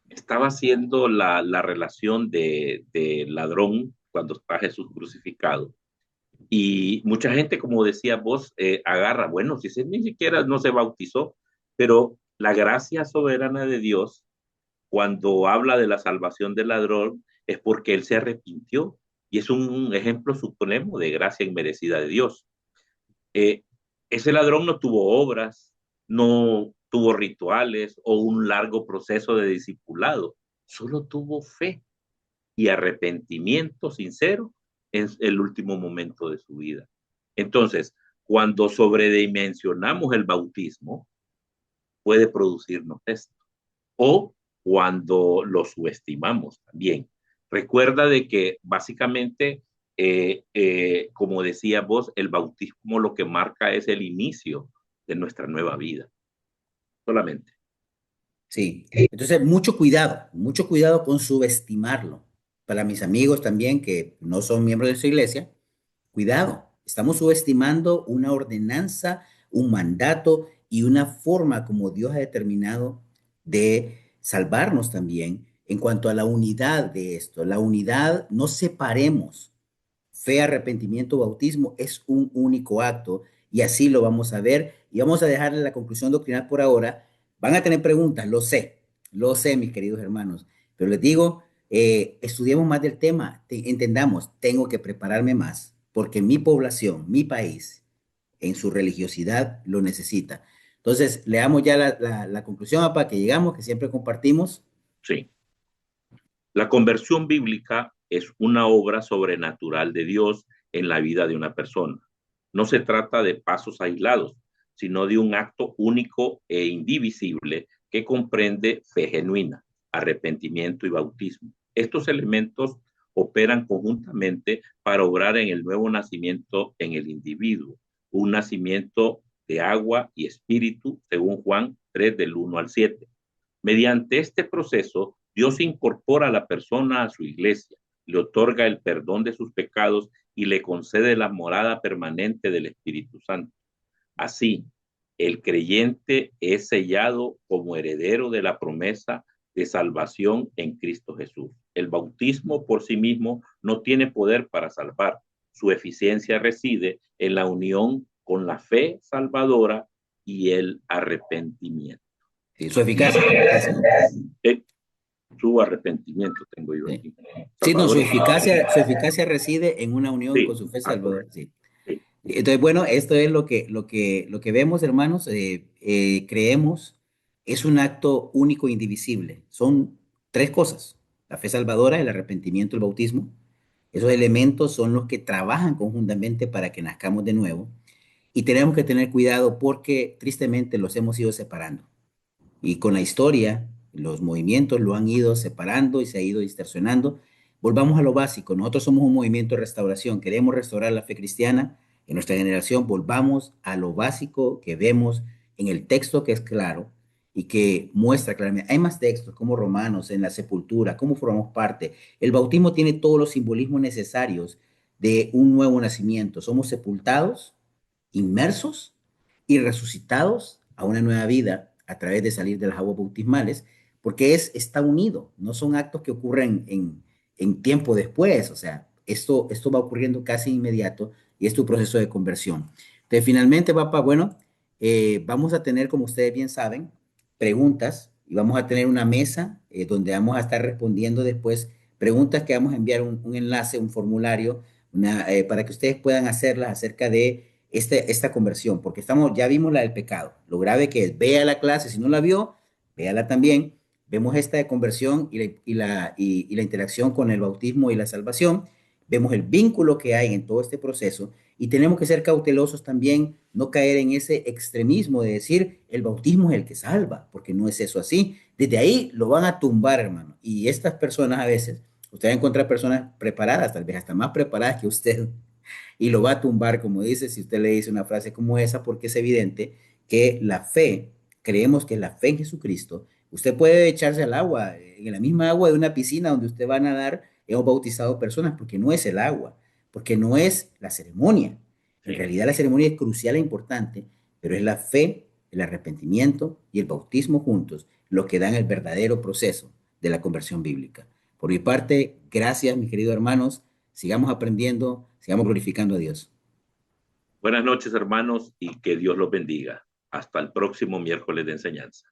estaba haciendo la relación de ladrón cuando está Jesús crucificado. Y mucha gente, como decía vos, agarra, bueno, si ese ni siquiera no se bautizó, pero la gracia soberana de Dios, cuando habla de la salvación del ladrón, es porque él se arrepintió. Y es un ejemplo supremo de gracia inmerecida de Dios. Eh, Ese ladrón no tuvo obras, no tuvo rituales o un largo proceso de discipulado, solo tuvo fe y arrepentimiento sincero en el último momento de su vida. Entonces, cuando sobredimensionamos el bautismo, puede producirnos esto. O cuando lo subestimamos también. Recuerda de que básicamente, como decía vos, el bautismo lo que marca es el inicio de nuestra nueva vida. Solamente. Sí. Entonces, mucho cuidado con subestimarlo. Para mis amigos también que no son miembros de su iglesia, cuidado, estamos subestimando una ordenanza, un mandato y una forma como Dios ha determinado de salvarnos también en cuanto a la unidad de esto. La unidad, no separemos. Fe, arrepentimiento, bautismo es un único acto y así lo vamos a ver y vamos a dejarle la conclusión doctrinal por ahora. Van a tener preguntas, lo sé, mis queridos hermanos, pero les digo, estudiemos más del tema, entendamos, tengo que prepararme más porque mi población, mi país, en su religiosidad lo necesita. Entonces, leamos ya la conclusión para que llegamos, que siempre compartimos. Sí. La conversión bíblica es una obra sobrenatural de Dios en la vida de una persona. No se trata de pasos aislados, sino de un acto único e indivisible que comprende fe genuina, arrepentimiento y bautismo. Estos elementos operan conjuntamente para obrar en el nuevo nacimiento en el individuo, un nacimiento de agua y espíritu, según Juan 3 del 1 al 7. Mediante este proceso, Dios incorpora a la persona a su iglesia, le otorga el perdón de sus pecados y le concede la morada permanente del Espíritu Santo. Así, el creyente es sellado como heredero de la promesa de salvación en Cristo Jesús. El bautismo por sí mismo no tiene poder para salvar. Su eficiencia reside en la unión con la fe salvadora y el arrepentimiento. Sí, su eficacia, ¿no? Eh, Su arrepentimiento tengo yo Sí. aquí. Sí, no, Salvador. su eficacia reside en una unión con Sí, su fe salvadora. correcto. Sí. Sí, Entonces, bueno, esto es lo que vemos, hermanos, creemos, es un acto único e indivisible. Son tres cosas: la fe salvadora, el arrepentimiento, el bautismo. Esos elementos son los que trabajan conjuntamente para que nazcamos de nuevo. Y tenemos que tener cuidado porque tristemente los hemos ido separando. Y con la historia, los movimientos lo han ido separando y se ha ido distorsionando. Volvamos a lo básico. Nosotros somos un movimiento de restauración. Queremos restaurar la fe cristiana en nuestra generación. Volvamos a lo básico que vemos en el texto, que es claro y que muestra claramente. Hay más textos como Romanos, en la sepultura, cómo formamos parte. El bautismo tiene todos los simbolismos necesarios de un nuevo nacimiento. Somos sepultados, inmersos y resucitados a una nueva vida a través de salir de las aguas bautismales, porque está unido, no son actos que ocurren en tiempo después, o sea, esto va ocurriendo casi inmediato y es tu proceso de conversión. Entonces, finalmente, papá, bueno, vamos a tener, como ustedes bien saben, preguntas y vamos a tener una mesa donde vamos a estar respondiendo después preguntas que vamos a enviar un enlace, un formulario, para que ustedes puedan hacerlas acerca de esta conversión, porque ya vimos la del pecado, lo grave que es, vea la clase, si no la vio, véala también, vemos esta de conversión y la interacción con el bautismo y la salvación, vemos el vínculo que hay en todo este proceso y tenemos que ser cautelosos también, no caer en ese extremismo de decir el bautismo es el que salva, porque no es eso así. Desde ahí lo van a tumbar, hermano. Y estas personas a veces, usted va a encontrar personas preparadas, tal vez hasta más preparadas que usted, y lo va a tumbar, como dice, si usted le dice una frase como esa, porque es evidente que la fe, creemos que la fe en Jesucristo, usted puede echarse al agua, en la misma agua de una piscina donde usted va a nadar, hemos bautizado personas, porque no es el agua, porque no es la ceremonia. En Sí. realidad la ceremonia es crucial e importante, pero es la fe, el arrepentimiento y el bautismo juntos lo que dan el verdadero proceso de la conversión bíblica. Por mi parte, gracias, mis queridos hermanos. Sigamos aprendiendo, sigamos glorificando a Dios. Buenas noches, hermanos, y que Dios los bendiga. Hasta el próximo miércoles de enseñanza.